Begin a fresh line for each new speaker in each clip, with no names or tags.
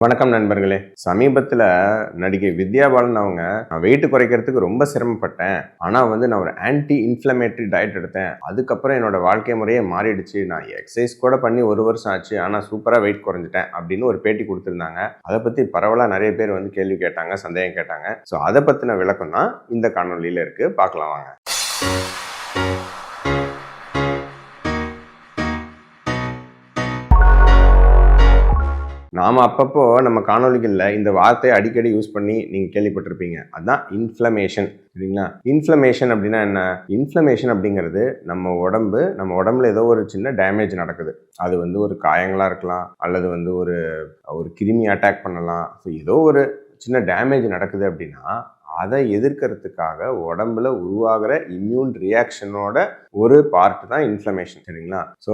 வணக்கம் நண்பர்களே. சமீபத்தில் நடிகை வித்யா பாலன் அவங்க நான் வெயிட் குறைக்கிறதுக்கு ரொம்ப சிரமப்பட்டேன், ஆனால் நான் ஒரு ஆன்டி இன்ஃப்ளமேட்டரி டயட் எடுத்தேன், அதுக்கப்புறம் என்னோட வாழ்க்கை முறையே மாறிடுச்சு, நான் எக்ஸசைஸ் கூட பண்ணி 1 வருஷம் ஆச்சு, ஆனால் சூப்பராக வெயிட் குறைஞ்சிட்டேன் அப்படின்னு ஒரு பேட்டி கொடுத்துருந்தாங்க. அதை பற்றி பரவலாக நிறைய பேர் கேள்வி கேட்டாங்க, சந்தேகம் கேட்டாங்க. ஸோ அதை பற்றின விளக்கம் தான் இந்த காணொலியில் இருக்குது, பார்க்கலாம் வாங்க. நாம அப்பப்போ நம்ம காணொலிகளில் இந்த வார்த்தையை அடிக்கடி யூஸ் பண்ணி நீங்கள் கேள்விப்பட்டிருப்பீங்க. அதுதான் இன்ஃப்ளமேஷன். சரிங்களா? இன்ஃப்ளமேஷன் அப்படின்னா என்ன? இன்ஃப்ளமேஷன் அப்படிங்கிறது நம்ம உடம்புல ஏதோ ஒரு சின்ன டேமேஜ் நடக்குது. அது ஒரு காயங்களாக இருக்கலாம், அல்லது ஒரு கிருமி அட்டாக் பண்ணலாம். ஸோ ஏதோ ஒரு சின்ன டேமேஜ் நடக்குது அப்படின்னா அதை எதிர்க்கிறதுக்காக உடம்புல உருவாகிற இம்யூன் ரியாக்ஷனோட ஒரு பார்ட் தான் இன்ஃப்ளமேஷன். சரிங்களா? ஸோ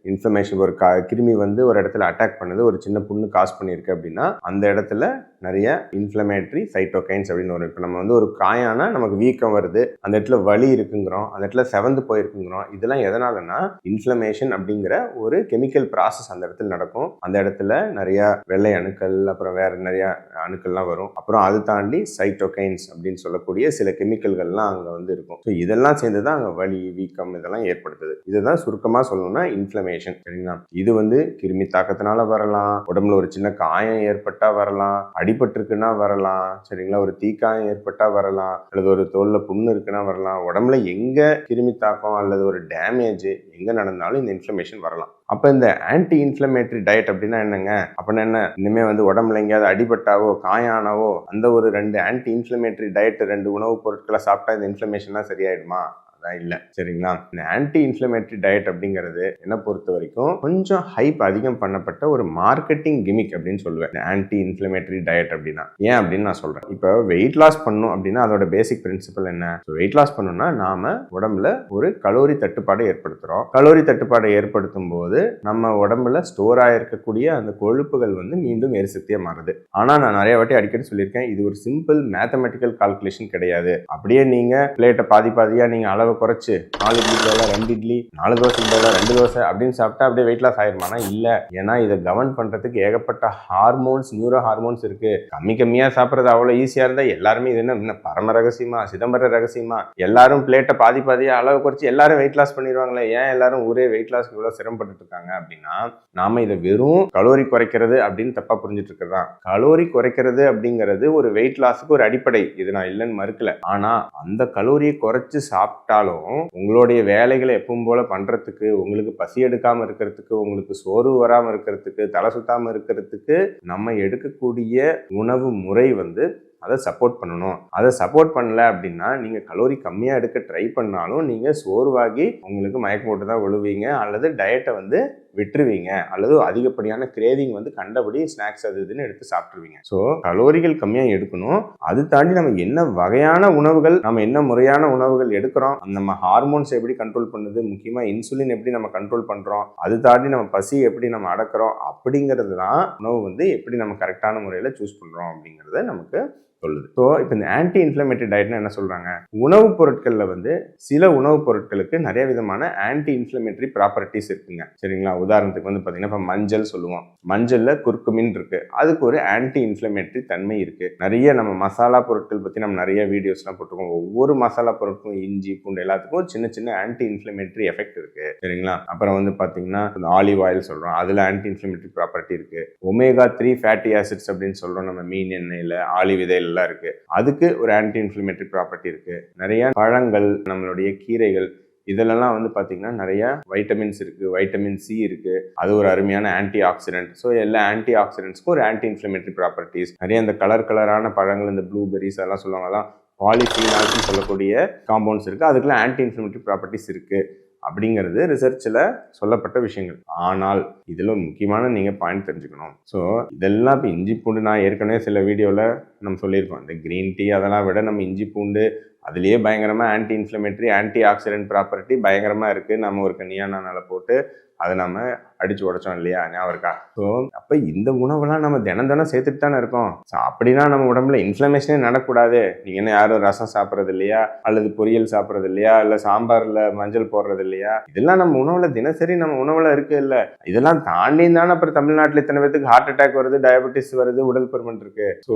இன்ஃப்ளமேஷன் ஒரு கிருமி ஒரு இடத்துல அட்டாக் பண்ணுது, ஒரு சின்ன புண்ணு காஸ் பண்ணியிருக்கு அப்படின்னா அந்த இடத்துல நிறைய இன்ஃப்ளமேட்டரி சைட்டோகைன்ஸ் அப்படின்னு வரும். இப்போ நம்ம ஒரு காயானா நமக்கு வீக்கம் வருது, அந்த இடத்துல வலி இருக்குங்கிறோம், அந்த இடத்துல செவந்து போயிருக்குங்கிறோம். இதெல்லாம் எதனாலனா இன்ஃப்ளமேஷன் அப்படிங்கிற ஒரு கெமிக்கல் ப்ராசஸ் அந்த இடத்துல நடக்கும். அந்த இடத்துல நிறைய வெள்ளை அணுக்கள், அப்புறம் வேற நிறைய அணுக்கள்லாம் வரும். அப்புறம் அது தாண்டி சைட்டோகைன்ஸ் அப்படின்னு சொல்லக்கூடிய சில கெமிக்கல்கள்லாம் அங்கே இருக்கும். ஸோ இதெல்லாம் சேர்ந்து தான் அங்கே வலி, வீக்கம் இதெல்லாம் ஏற்படுத்துது. இதுதான் சுருக்கமாக சொல்லணும்னா இன்ஃப்ளமேஷன். சரிங்களா? இது கிருமி தாக்கத்தினால வரலாம், உடம்புல ஒரு சின்ன காயம் ஏற்பட்டா வரலாம், அடிபட்டிருக்குன்னா வரலாம், சரிங்களா, ஒரு தீக்காயம் ஏற்பட்டா வரலாம், அல்லது ஒரு தோல்ல புண்ணு இருக்குன்னா வரலாம். உடம்புல எங்க கிருமி தாக்கம் அல்லது ஒரு டேமேஜ் எங்க நடந்தாலும் இந்த இன்ஃப்ளமேஷன் வரலாம். அப்ப இந்த ஆன்டி இன்ஃப்ளமேட்டரி டயட் அப்படின்னா என்னங்க? அப்படின்னா என்ன? இனிமே உடம்புல எங்கேயாவது அடிபட்டாவோ காயானாவோ அந்த ஒரு 2 ஆன்டி இன்ஃப்ளமேட்டரி டயட் 2 உணவுப் பொருட்களை சாப்பிட்டா இந்த இன்ஃப்ளமேஷன்லாம் சரியாயிடுமா? இல்லை. சரிங்களா? இந்த ஆன்டி இன்ஃப்ளமேட்டரி டயட் அப்படிங்கிறது என்ன பொறுத்த வரைக்கும் கொஞ்சம் ஹைப் அதிகம் பண்ணப்பட்ட ஒரு மார்க்கெட்டிங் கிமிக் அப்படின்னு சொல்லுவேன். ஆன்டி இன்ஃப்ளமேட்டரி டயட் அப்படின்னா ஏன் அப்படின்னு நான் சொல்றேன். இப்போ வெயிட் லாஸ் பண்ணும் அப்படின்னா அதோட பேசிக் பிரின்சிபல் என்ன? வெயிட் லாஸ் பண்ணணும்னா நாம உடம்புல ஒரு கலோரி தட்டுப்பாடை ஏற்படுத்துறோம். கலோரி தட்டுப்பாடை ஏற்படுத்தும் போது நம்ம உடம்புல ஸ்டோர் ஆயிருக்கக்கூடிய அந்த கொழுப்புகள் மீண்டும் எரிசக்தியா மாறுது. ஆனா நான் நிறைய வாட்டி அடிக்கடி சொல்லியிருக்கேன், இது ஒரு சிம்பிள் மேத்தமெட்டிக்கல் கால்குலேஷன் கிடையாது. அப்படியே நீங்க பிளேட்டை பாதியா நீங்க அளவு குறைச்சு 4 இட்லி பதிலாக 2 இட்லி, 4 தோசை பதிலாக 2 தோசை அப்படின்னு சாப்பிட்டா அப்படியே வெயிட் லாஸ் ஆயிருமானா? இல்ல. ஏன்னா இதை கவர்ன் பண்றதுக்கு ஏகப்பட்ட ஹார்மோன்ஸ், நியூரோ ஹார்மோன்ஸ் இருக்கு. கம்மியா சாப்பிட்றது அவ்வளவு ஈஸியா இருந்தா எல்லாருமே இது என்ன பரம ரகசியமா, சிதம்பர ரகசியமா, எல்லாரும் பிளேட்டை பாதியா அளவு குறைச்சு எல்லாரும் வெயிட் லாஸ் பண்ணிடுவாங்களே, ஏன் எல்லாரும் ஒரே வெயிட் லாஸ்க்கு இவ்வளவு சிரமப்பட்டு இருக்காங்க அப்படின்னா நாம இதை வெறும் கலோரி குறைக்கிறது அப்படின்னு தப்பா புரிஞ்சுட்டு இருக்கிறதா. கலோரி குறைக்கிறது அப்படிங்கிறது ஒரு வெயிட் லாஸுக்கு ஒரு அடிப்படை, இது நான் இல்லைன்னு மறுக்கல. ஆனா அந்த கலோரியை குறைச்சு சாப்பிட்டாலும் உங்களுடைய வேலைகளை எப்பவும் போல பண்றதுக்கு, உங்களுக்கு பசி எடுக்காம இருக்கிறதுக்கு, உங்களுக்கு சோர்வு வராம இருக்கிறதுக்கு, தலை சுத்தாம இருக்கிறதுக்கு நம்ம எடுக்கக்கூடிய உணவு முறை அதை சப்போர்ட் பண்ணணும். அதை சப்போர்ட் பண்ணல அப்படின்னா நீங்க கலோரி கம்மியா எடுக்க ட்ரை பண்ணாலும் நீங்க சோர்வாகி உங்களுக்கு மயக்கம் போட்டு தான் விழுவீங்க, அல்லது டயட்டை விட்டுருவீங்க, அல்லது அதிகப்படியான கிரேவிங் கண்டபடி ஸ்நாக்ஸ் அது இதுன்னு எடுத்து சாப்பிட்டுருவீங்க. ஸோ கலோரிகள் கம்மியாக எடுக்கணும். அது தாண்டி நம்ம என்ன வகையான உணவுகள், நம்ம என்ன முறையான உணவுகள் எடுக்கிறோம், நம்ம ஹார்மோன்ஸ் எப்படி கண்ட்ரோல் பண்ணுது, முக்கியமாக இன்சுலின் எப்படி நம்ம கண்ட்ரோல் பண்ணுறோம், அது தாண்டி நம்ம பசி எப்படி நம்ம அடக்கிறோம், அப்படிங்கிறது தான் உணவு எப்படி நம்ம கரெக்டான முறையில் சூஸ் பண்ணுறோம் அப்படிங்கிறத நமக்கு சொல்லுது. ஸோ இப்போ இந்த ஆன்டி இன்ஃப்ளமேட்டரி டயட்னா என்ன சொல்றாங்க? உணவுப் பொருட்களில் சில உணவுப் பொருட்களுக்கு நிறைய விதமான ஆன்டி இன்ஃப்ளமேட்டரி ப்ராப்பர்ட்டிஸ் இருக்குங்க. சரிங்களா? உதாரணத்துக்கு பார்த்தீங்கன்னா இப்போ மஞ்சள் சொல்லுவோம். மஞ்சள்ல குர்குமின் இருக்கு, அதுக்கு ஒரு ஆன்டி இன்ஃப்ளமேட்டரி தன்மை இருக்கு. நிறைய நம்ம மசாலா பொருட்கள் பற்றி நம்ம நிறைய வீடியோஸ்லாம் போட்டிருக்கோம். ஒவ்வொரு மசாலா பொருட்களும் இஞ்சி பூண்டு எல்லாத்துக்கும் சின்ன சின்ன ஆன்டி இன்ஃப்ளமேட்டரி எஃபெக்ட் இருக்கு. சரிங்களா? அப்புறம் பார்த்தீங்கன்னா ஆலிவ் ஆயில் சொல்றோம், அதுல ஆன்டி இன்ஃப்ளமேட்டரி ப்ராப்பர்ட்டி இருக்கு. ஒமேகா 3 ஃபேட்டி ஆசிட்ஸ் அப்படின்னு சொல்றோம், நம்ம மீன் எண்ணெயில, ஆலிவ் விதையில இருக்கு, அதுக்கு ஒரு ஆன்டி இன்ஃப்ளமேட்டரி ப்ராப்பர்ட்டி இருக்கு. நிறைய பழங்கள், நம்மளுடைய கீரைகள், இதெல்லாம் பார்த்தீங்கன்னா நிறைய வைட்டமின்ஸ் இருக்கு, வைட்டமின் சி இருக்கு, அது ஒரு அருமையான ஆன்டி ஆக்சிடென்ட். ஸோ எல்லா ஆன்டி ஆக்சிடென்ட்ஸ்க்கும் ஒரு ஆன்டி இன்ஃப்ளமேட்டரி ப்ராப்பர்ட்டிஸ். நிறைய இந்த கலரான பழங்கள், இந்த ப்ளூபெரிஸ் அதெல்லாம் சொல்லுவாங்க, பாலிஃபீனால்ஸ்னு சொல்லக்கூடிய காம்பவுண்ட்ஸ் இருக்கு, அதுக்கெல்லாம் ஆன்டி இன்ஃப்ளமேட்டரி ப்ராப்பர்ட்டிஸ் இருக்கு அப்படிங்கிறது ரிசர்ச்சில் சொல்லப்பட்ட விஷயங்கள். ஆனால் இதில் முக்கியமான நீங்கள் பாயிண்ட் தெரிஞ்சுக்கணும். ஸோ இதெல்லாம் இப்போ இஞ்சி பூண்டு நான் ஏற்கனவே சில வீடியோவில் நம்ம சொல்லியிருக்கோம், இந்த க்ரீன் டீ அதெல்லாம் விட நம்ம இஞ்சி பூண்டு அதுலேயே பயங்கரமாக anti inflammatory anti accident property பயங்கரமாக இருக்குது. நம்ம ஒரு நியானால போட்டு அதை நம்ம அடிச்சு உடைச்சோம் இல்லையா, ஞாபகம் இருக்கா? ஸோ அப்போ இந்த உணவெல்லாம் நம்ம தினம் சேர்த்துட்டு தானே இருக்கோம். ஸோ அப்படின்னா நம்ம உடம்புல இன்ஃப்ளமேஷனே நடக்கூடாது. நீங்கள் என்ன யாரும் ரசம் சாப்பிட்றது இல்லையா, அல்லது பொரியல் சாப்பிட்றது இல்லையா, இல்லை சாம்பாரில் மஞ்சள் போடுறது இல்லையா? இதெல்லாம் நம்ம உணவுல தினசரி நம்ம உணவுல இருக்கு இல்லை. இதெல்லாம் தாண்டி தானே அப்புறம் தமிழ்நாட்டில் இத்தனை பேருக்கு ஹார்ட் அட்டாக் வருது, டயபெட்டிஸ் வருது, உடல் பருமன் இருக்கு. ஸோ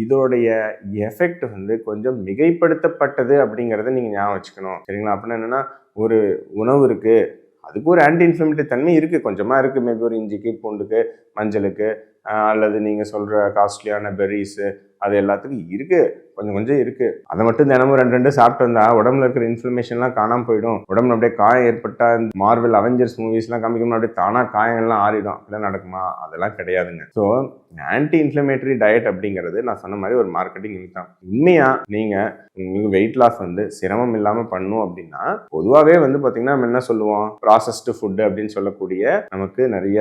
இதோடைய எஃபெக்ட் கொஞ்சம் மிகைப்படுத்தப்பட்டது அப்படிங்கிறத நீங்கள் ஞாபகம் வச்சுக்கணும். சரிங்களா? அப்படின்னா என்னன்னா, ஒரு உணவு இருக்கு, அதுக்கு ஒரு ஆன்டி இன்ஃப்ளமேட்டரி தன்மை இருக்குது, கொஞ்சமாக இருக்குது. மேபி ஒரு இஞ்சிக்கு, பூண்டுக்கு, மஞ்சளுக்கு, அல்லது நீங்கள் சொல்கிற காஸ்ட்லியான பெர்ரிஸு, அது எல்லாத்துக்கும் இருக்குது, கொஞ்சம் இருக்குது. அதை மட்டும் தினமும் 2 சாப்பிட்டு வந்தால் உடம்புல இருக்கிற இன்ஃப்ளமேஷன்லாம் காணாமல் போயிடும். உடம்புல அப்படியே காயம் ஏற்பட்டால் மார்வெல் அவெஞ்சர்ஸ் மூவிஸ்லாம் காமிக்கணும், அப்படியே தானாக காயங்கள்லாம் ஆறிடும். அதெல்லாம் நடக்குமா? அதெல்லாம் கிடையாதுங்க. ஸோ ஆன்டி இன்ஃப்ளமேட்டரி டயட் அப்படிங்கிறது நான் சொன்ன மாதிரி ஒரு மார்க்கெட்டிங் தான். உண்மையாக நீங்கள் வெயிட் லாஸ் சிரமம் இல்லாமல் பண்ணணும் அப்படின்னா பொதுவாகவே பார்த்தீங்கன்னா நம்ம என்ன சொல்லுவோம், ப்ராசஸ்டு ஃபுட்டு அப்படின்னு சொல்லக்கூடிய நமக்கு நிறைய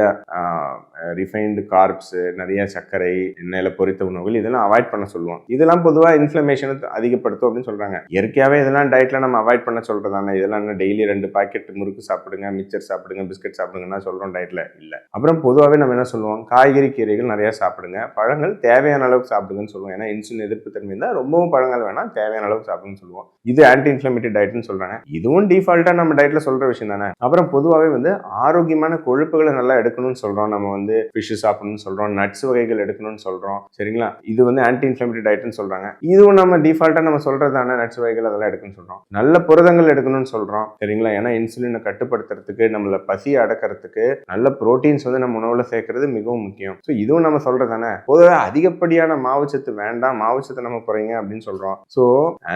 ரிஃபைன்டு கார்ப்ஸு, நிறைய சர்க்கரை, எண்ணெயில் பொரித்த உணவுகள் இதெல்லாம் அவாய்ட் பண்ண சொல்லுவோம். இதெல்லாம் பொதுவாக இன்ஃப்ளமேஷனை அதிகப்படுத்தும் அப்படின்னு சொல்கிறாங்க. இயற்கையாகவே இதெல்லாம் டயட்டில் நம்ம அவாய்ட் பண்ண சொல்கிறதானே. இதெல்லாம் என்ன டெய்லி 2 பாக்கெட் முறுக்கு சாப்பிடுங்க, மிக்சர் சாப்பிடுங்க, பிஸ்கட் சாப்பிடுங்கன்னா சொல்கிறோம் டயட்டில் இல்லை. அப்புறம் பொதுவாகவே நம்ம என்ன சொல்லுவோம், காய்கறி கீரைகள் நிறையா சாப்பிடுங்க, பழங்கள் தேவையான அளவுக்கு சாப்பிடுங்கன்னு சொல்லுவோம். ஏன்னா இன்சுலின் எதிர்ப்பு தன்மை இருந்தால் ரொம்பவும் பழங்கள் வேணாம், தேவையான அளவுக்கு சாப்பிடுங்கன்னு சொல்லுவோம். இது ஆன்டி இன்ஃப்ளமேட்டரி டயட்னு சொல்கிறாங்க. இதுவும் டிஃபால்ட்டாக நம்ம டயட்டில் சொல்கிற விஷயம் தானே. அப்புறம் பொதுவாகவே ஆரோக்கியமான கொழுப்புகளை நல்லா எடுக்கணும்னு சொல்கிறோம். நம்ம ஃபிஷ் சாப்பிடணும்னு சொல்கிறோம், நட்ஸ் வகைகள் எடுக்கணும்னு சொல்கிறோம். சரிங்களா? இது ஆன்டி இன்ஃப்ளமேட்டரி டயட்னு சொல்கிறாங்க. இதுவும் நம்ம டிஃபால்ட்டாக நம்ம சொல்கிறதானே, நட்ஸ் வகைகள் அதெல்லாம் எடுக்கணும்னு சொல்கிறோம். நல்ல புரதங்கள் எடுக்கணும்னு சொல்கிறோம். சரிங்களா? ஏன்னா இன்சுலினை கட்டுப்படுத்துறதுக்கு, நம்மளை பசியை அடக்கிறதுக்கு நல்ல ப்ரோட்டீன்ஸ் நம்ம உணவில் சேர்க்கறது மிகவும் முக்கியம். ஸோ இதுவும் நம்ம சொல்கிறதானே. பொதுவாக அதிகப்படியான மாவுச்சத்து வேண்டாம், மாவுச்சத்தை நம்ம குறைங்க அப்படின்னு சொல்கிறோம். ஸோ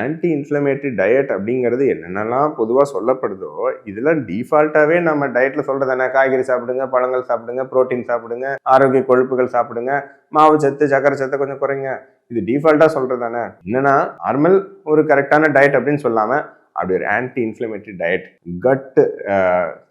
ஆன்டி இன்ஃப்ளமேட்டரி டயட் அப்படிங்கிறது என்னென்னலாம் பொதுவாக சொல்லப்படுதோ இதெல்லாம் டிஃபால்ட்டாகவே நம்ம டயட்டில் சொல்கிறதானே. காய்கறி சாப்பிடுங்க, பழங்கள் சாப்பிடுங்க, ப்ரோட்டீன் சாப்பிடுங்க, ஆரோக்கிய கொழுப்புகள் சாப்பிடுங்க, மாவு சத்து, சக்கரை சத்தை கொஞ்சம் குறைங்க. இது டிஃபால்ட்டாக சொல்கிறது தானே. என்னன்னா நார்மல் ஒரு கரெக்டான டயட் அப்படின்னு சொல்லாமல் அப்படி ஒரு anti inflammatory diet, cut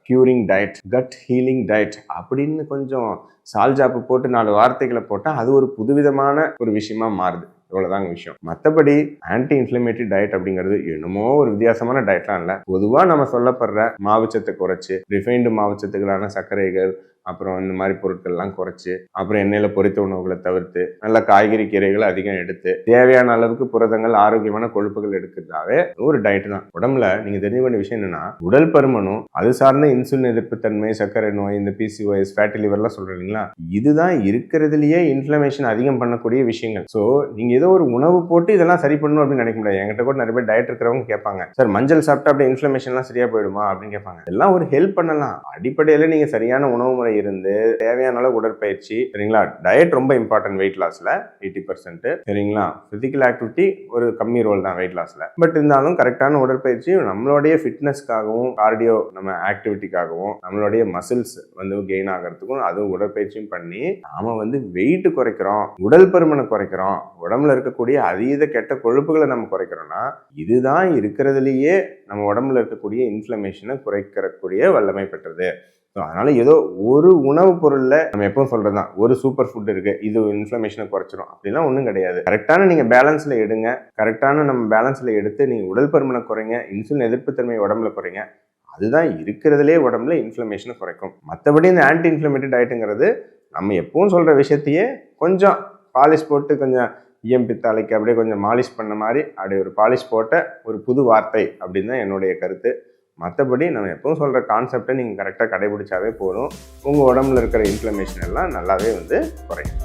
curing diet, cut healing diet அப்படின்னு கொஞ்சம் சால்ஜாப்பு போட்டு 4 வார்த்தைகளை போட்டால் அது ஒரு புதுவிதமான ஒரு விஷயமா மாறுது. இவ்வளோதாங்க விஷயம். மற்றபடி ஆன்டி இன்ஃப்ளமேட்டரி டயட் அப்படிங்கிறது என்னமோ ஒரு வித்தியாசமான டயட்லாம் இல்லை. பொதுவாக நம்ம சொல்லப்படுற மாவுச்சத்தை குறைச்சி, ரிஃபைன்டு மாவுச்சத்துக்களான சர்க்கரைகள், அப்புறம் இந்த மாதிரி பொருட்கள்லாம் குறைச்சி, அப்புறம் எண்ணெயில் பொரித்த உணவுகளை தவிர்த்து, நல்ல காய்கறி கீரைகளை அதிகம் எடுத்து, தேவையான அளவுக்கு புரதங்கள், ஆரோக்கியமான கொழுப்புகள் எடுக்கிறதாவே ஒரு டயட் தான். உடம்புல நீங்கள் தெரிஞ்ச வேண்டிய விஷயம் என்னன்னா, உடல் பருமனும் அது சார்ந்த இன்சுலின் எதிர்ப்பு தன்மை, சர்க்கரை நோய், இந்த PCOS, ஃபேட்டி லிவர்லாம் சொல்றீங்களா, இதுதான் இருக்கிறதுலயே இன்ஃப்ளமேஷன் அதிகம் பண்ணக்கூடிய விஷயங்கள். ஸோ நீங்க ஏதோ ஒரு உணவு போட்டு இதெல்லாம் சரி பண்ணணும் அப்படின்னு நினைக்க முடியாது. என்கிட்ட கூட நிறைய பேர் டயட் இருக்கிறவங்க கேட்பாங்க, சார் மஞ்சள் சாப்பிட்டா அப்படியே இன்ஃப்ளமேஷன்லாம் சரியா போயிடுமா அப்படின்னு கேட்பாங்க. எல்லாம் ஒரு ஹெல்ப் பண்ணலாம். அடிப்படையில் நீங்க சரியான உணவு முறை இருந்து தேவையான அளவு உடற்பயிற்சி, சரிங்களா, டயட் ரொம்ப இம்பார்ட்டன்ட் வெயிட் லாஸ்ல 80%, சரிங்களா, பிசிக்கல் ஆக்டிவிட்டி ஒரு கம்மி ரோல் தான் வெயிட் லாஸ்ல. பட் இருந்தாலும் கரெக்டான உடற்பயிற்சி நம்மளுடைய ஃபிட்னஸ்க்காகவும், கார்டியோ நம்ம ஆக்டிவிட்டிக்காகவும், நம்மளுடைய மசில்ஸ் கெயின் ஆகிறதுக்கும் அதுவும் உடற்பயிற்சியும் பண்ணி நாம வெயிட் குறைக்கிறோம், உடல் பருமனை குறைக்கிறோம், உடம்புல இருக்கக்கூடிய அதீத கெட்ட கொழுப்புகளை நம்ம குறைக்கிறோம்னா இதுதான் இருக்கிறதுலயே நம்ம உடம்புல இருக்கக்கூடிய இன்ஃப்ளமேஷனை குறைக்கக்கூடிய வல்லமை பெற்றது. அதனால ஏதோ ஒரு உணவு பொருள்ல நம்ம எப்பவும் சொல்றதுதான், ஒரு சூப்பர் ஃபுட் இருக்கு, இது இன்ஃப்ளமேஷனை குறைச்சிடும் அப்படிலாம் ஒன்றும் கிடையாது. கரெக்டான நீங்க பேலன்ஸ்ல எடுங்க, கரெக்டான நம்ம பேலன்ஸ்ல எடுத்து நீங்க உடல் பருமனை குறைங்க, இன்சுலின் எதிர்ப்பு தன்மை உடம்புல குறைங்க, அதுதான் இருக்கிறதுலே உடம்புல இன்ஃப்ளமேஷனை குறைக்கும். மற்றபடி இந்த ஆன்டி இன்ஃப்ளமேட்டரி டயட்டுங்கிறது நம்ம எப்பவும் சொல்ற விஷயத்தையே கொஞ்சம் பாலிஷ் போட்டு, கொஞ்சம் இஎம்பி தலைக்கு அப்படியே கொஞ்சம் மாலிஷ் பண்ண மாதிரி அப்படியே ஒரு பாலிஷ் போட்ட ஒரு புது வார்த்தை அப்படின்னு தான் என்னுடைய கருத்து. மற்றபடி நம்ம எப்பவும் சொல்கிற கான்செப்டை நீங்கள் கரெக்டாக கடைபிடிச்சாவே போதும், உங்கள் உடம்புல இருக்கிற இன்ஃப்ளமேஷன் எல்லாம் நல்லாவே குறையும்.